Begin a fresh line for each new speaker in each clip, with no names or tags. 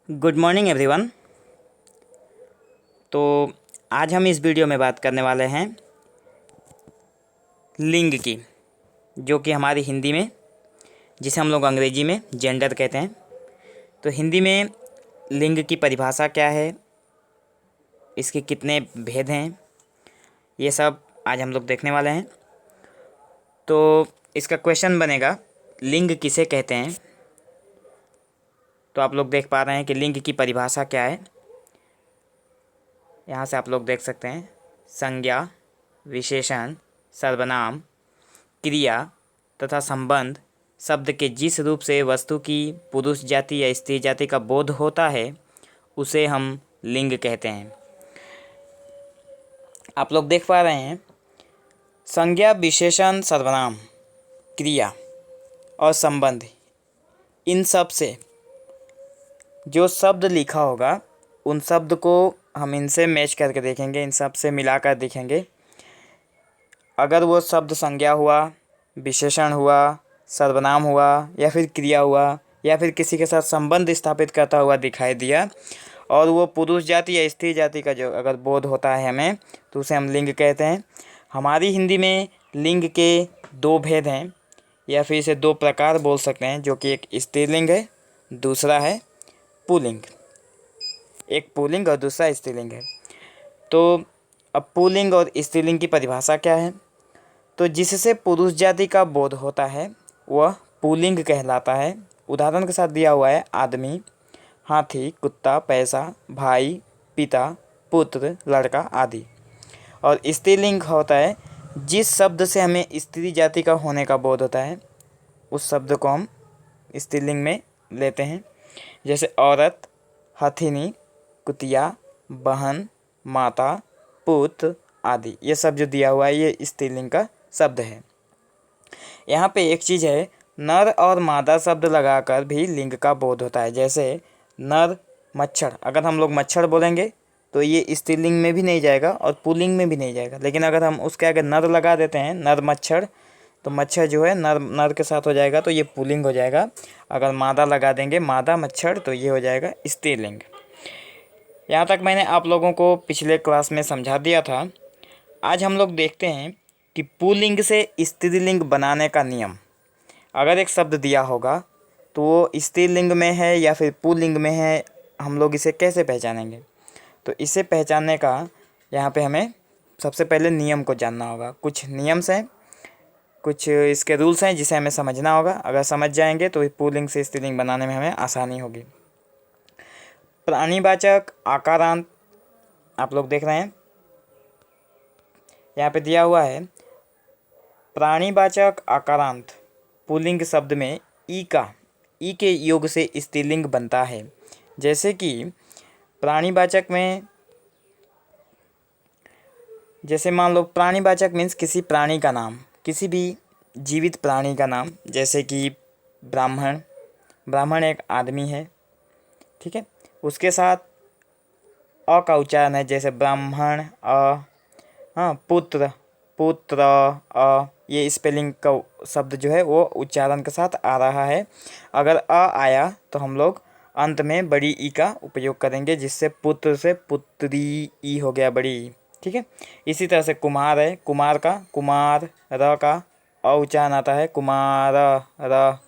Good morning everyone. तो आज हम इस वीडियो में बात करने वाले हैं लिंग की, जो कि हमारी हिंदी में, जिसे हम लोग अंग्रेजी में जेंडर कहते हैं। तो हिंदी में लिंग की परिभाषा क्या है, इसके कितने भेद हैं, ये सब आज हम लोग देखने वाले हैं। तो इसका क्वेश्चन बनेगा, लिंग किसे कहते हैं। तो आप लोग देख पा रहे हैं कि लिंग की परिभाषा क्या है। यहाँ से आप लोग देख सकते हैं, संज्ञा, विशेषण, सर्वनाम, क्रिया तथा संबंध शब्द के जिस रूप से वस्तु की पुरुष जाति या स्त्री जाति का बोध होता है उसे हम लिंग कहते हैं। आप लोग देख पा रहे हैं, संज्ञा, विशेषण, सर्वनाम, क्रिया और संबंध, इन सब से जो शब्द लिखा होगा उन शब्द को हम इनसे मैच करके देखेंगे, इन सब से मिलाकर देखेंगे। अगर वो शब्द संज्ञा हुआ, विशेषण हुआ, सर्वनाम हुआ या फिर क्रिया हुआ या फिर किसी के साथ संबंध स्थापित करता हुआ दिखाई दिया और वो पुरुष जाति या स्त्री जाति का जो अगर बोध होता है हमें, तो उसे हम लिंग कहते हैं। हमारी हिंदी में लिंग के दो भेद हैं या फिर इसे दो प्रकार बोल सकते हैं, जो कि एक स्त्रीलिंग है, दूसरा है पुल्लिंग। एक पुल्लिंग और दूसरा स्त्रीलिंग है। तो अब पुल्लिंग और स्त्रीलिंग की परिभाषा क्या है। तो जिससे पुरुष जाति का बोध होता है वह पुल्लिंग कहलाता है। उदाहरण के साथ दिया हुआ है, आदमी, हाथी, कुत्ता, पैसा, भाई, पिता, पुत्र, लड़का आदि। और स्त्रीलिंग होता है जिस शब्द से हमें स्त्री जाति का होने का बोध होता है, उस शब्द को हम स्त्रीलिंग में लेते हैं। जैसे औरत, हथिनी, कुतिया, बहन, माता, पुत्र आदि, ये सब जो दिया हुआ है ये स्त्रीलिंग का शब्द है। यहाँ पे एक चीज़ है, नर और मादा शब्द लगाकर भी लिंग का बोध होता है। जैसे नर, मच्छर, अगर हम लोग मच्छर बोलेंगे तो ये स्त्रीलिंग में भी नहीं जाएगा और पुल्लिंग में भी नहीं जाएगा। लेकिन अगर हम उसके आगे नर लगा देते हैं, नर मच्छर, तो मच्छर जो है नर नर के साथ हो जाएगा, तो ये पुल्लिंग हो जाएगा। अगर मादा लगा देंगे, मादा मच्छर, तो ये हो जाएगा स्त्रीलिंग। यहाँ तक मैंने आप लोगों को पिछले क्लास में समझा दिया था। आज हम लोग देखते हैं कि पुल्लिंग से स्त्रीलिंग बनाने का नियम। अगर एक शब्द दिया होगा तो वो स्त्रीलिंग में है या फिर पुल्लिंग में है, हम लोग इसे कैसे पहचानेंगे। तो इसे पहचानने का यहाँ पे हमें सबसे पहले नियम को जानना होगा। कुछ नियम्स हैं, कुछ इसके रूल्स हैं जिसे हमें समझना होगा। अगर समझ जाएंगे तो पुल्लिंग से स्त्रीलिंग बनाने में हमें आसानी होगी। प्राणीवाचक आकारांत आप लोग देख रहे हैं, यहाँ पे दिया हुआ है, प्राणीवाचक आकारांत पुल्लिंग शब्द में ई के योग से स्त्रीलिंग बनता है। जैसे कि प्राणीवाचक में, जैसे मान लो प्राणीवाचक मीन्स किसी प्राणी का नाम, किसी भी जीवित प्राणी का नाम। जैसे कि ब्राह्मण, ब्राह्मण एक आदमी है, ठीक है, उसके साथ अ का उच्चारण है, जैसे ब्राह्मण अ, हाँ, पुत्र, पुत्र अ, ये स्पेलिंग का शब्द जो है वो उच्चारण के साथ आ रहा है। अगर अ आया तो हम लोग अंत में बड़ी ई का उपयोग करेंगे, जिससे पुत्र से पुत्री ई हो गया, बड़ी ई, ठीक है। इसी तरह से कुमार है, कुमार का कुमार, र का अ उच्चारण आता है, कुमार र,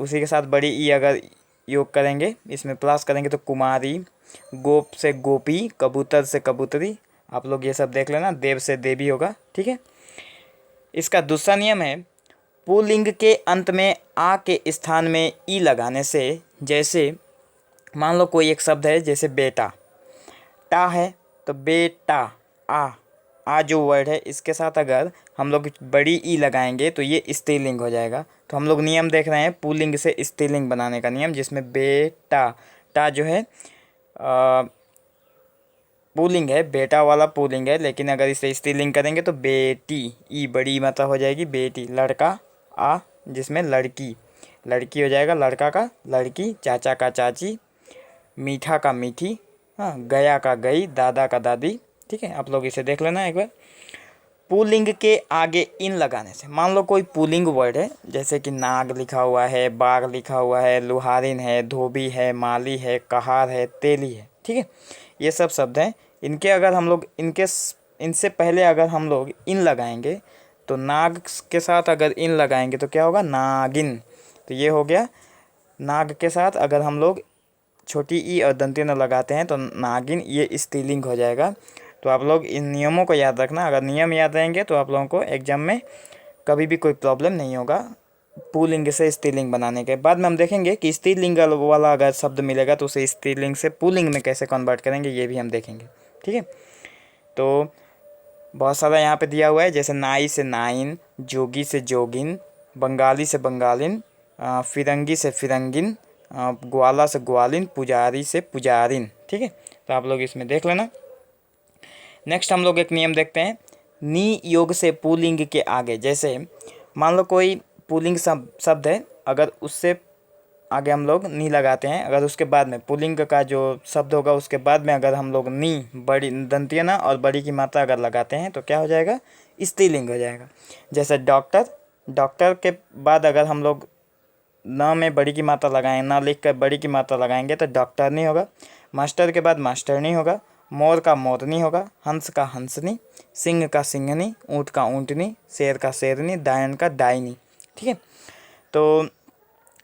उसी के साथ बड़ी ई अगर योग करेंगे, इसमें प्लस करेंगे तो कुमारी। गोप से गोपी, कबूतर से कबूतरी, आप लोग ये सब देख लेना। देव से देवी होगा, ठीक है। इसका दूसरा नियम है, पुल्लिंग के अंत में आ के स्थान में ई लगाने से, जैसे मान लो कोई एक शब्द है, जैसे बेटा, टा है तो बेटा, आ जो वर्ड है इसके साथ अगर हम लोग बड़ी ई लगाएंगे तो ये स्त्रीलिंग हो जाएगा। तो हम लोग नियम देख रहे हैं पुल्लिंग से स्त्रीलिंग बनाने का नियम, जिसमें बेटा, टा जो है पुल्लिंग है, बेटा वाला पुल्लिंग है, लेकिन अगर इसे स्त्रीलिंग करेंगे तो बेटी, ई बड़ी मात्रा हो जाएगी, बेटी। लड़का, आ जिसमें लड़की, लड़की हो जाएगा, लड़का का लड़की, चाचा का चाची, मीठा का मीठी, हाँ, गया का गई, दादा का दादी, ठीक है। आप लोग इसे देख लेना एक बार। पुल्लिंग के आगे इन लगाने से, मान लो कोई पुल्लिंग वर्ड है, जैसे कि नाग लिखा हुआ है, बाघ लिखा हुआ है, लुहारिन है, धोबी है, माली है, कहार है, तेली है, ठीक है, ये सब शब्द हैं। इनके अगर हम लोग इनसे पहले अगर हम लोग इन लगाएंगे तो नाग के साथ अगर इन लगाएंगे तो क्या होगा, नागिन। तो ये हो गया। नाग के साथ अगर हम लोग छोटी ई और दंती न लगाते हैं तो नागिन, ये स्त्रीलिंग हो जाएगा। तो आप लोग इन नियमों को याद रखना। अगर नियम याद रहेंगे तो आप लोगों को एग्जाम में कभी भी कोई प्रॉब्लम नहीं होगा पुल्लिंग से स्त्रीलिंग बनाने के। बाद में हम देखेंगे कि स्त्रीलिंग वाला अगर शब्द मिलेगा तो उसे स्त्रीलिंग से पुल्लिंग में कैसे कन्वर्ट करेंगे, ये भी हम देखेंगे, ठीक है। तो बहुत सारा यहाँ पे दिया हुआ है, जैसे नाई से नाइन, जोगी से जोगिन, बंगाली से बंगालिन, फिरंगी से फिरंगिन, ग्वाला से ग्वालिन, पुजारी से पुजारिन, ठीक है। तो आप लोग इसमें देख लेना। नेक्स्ट हम लोग एक नियम देखते हैं, नी योग से पुल्लिंग के आगे, जैसे मान लो कोई पुल्लिंग शब्द है, अगर उससे आगे हम लोग नी लगाते हैं, अगर उसके बाद में पुल्लिंग का जो शब्द होगा उसके बाद में अगर हम लोग नी बड़ी दंतिया ना और बड़ी की मात्रा अगर लगाते हैं तो क्या हो जाएगा, स्त्रीलिंग हो जाएगा। जैसे डॉक्टर, डॉक्टर के बाद अगर हम लोग न में बड़ी की मात्रा लगाएं, ना लिख कर बड़ी की मात्रा लगाएंगे तो डॉक्टर नहीं होगा। मास्टर के बाद मास्टर नहीं होगा। मोर का मोरनी होगा। हंस का हंसनी, सिंह का सिंहनी, ऊँट का ऊँटनी, शेर का शेरनी, डायन का डायनी, ठीक है। तो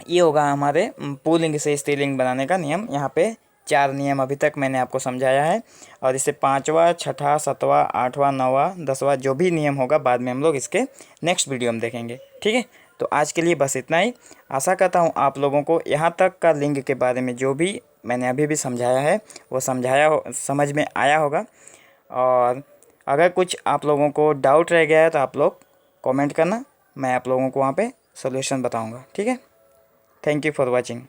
ये होगा हमारे पुल्लिंग से स्त्रीलिंग बनाने का नियम। यहाँ पे 4 नियम अभी तक मैंने आपको समझाया है, और इससे 5वां, 6ठा, 7वां, 8वां, 9वां, 10वां जो भी नियम होगा बाद में हम लोग इसके नेक्स्ट वीडियो में देखेंगे, ठीक है। तो आज के लिए बस इतना ही। आशा करता हूँ आप लोगों को यहाँ तक का लिंग के बारे में जो भी मैंने अभी भी समझाया है वो समझ में आया होगा। और अगर कुछ आप लोगों को डाउट रह गया है तो आप लोग कमेंट करना, मैं आप लोगों को वहाँ पे सॉल्यूशन बताऊँगा, ठीक है। Thank you for watching.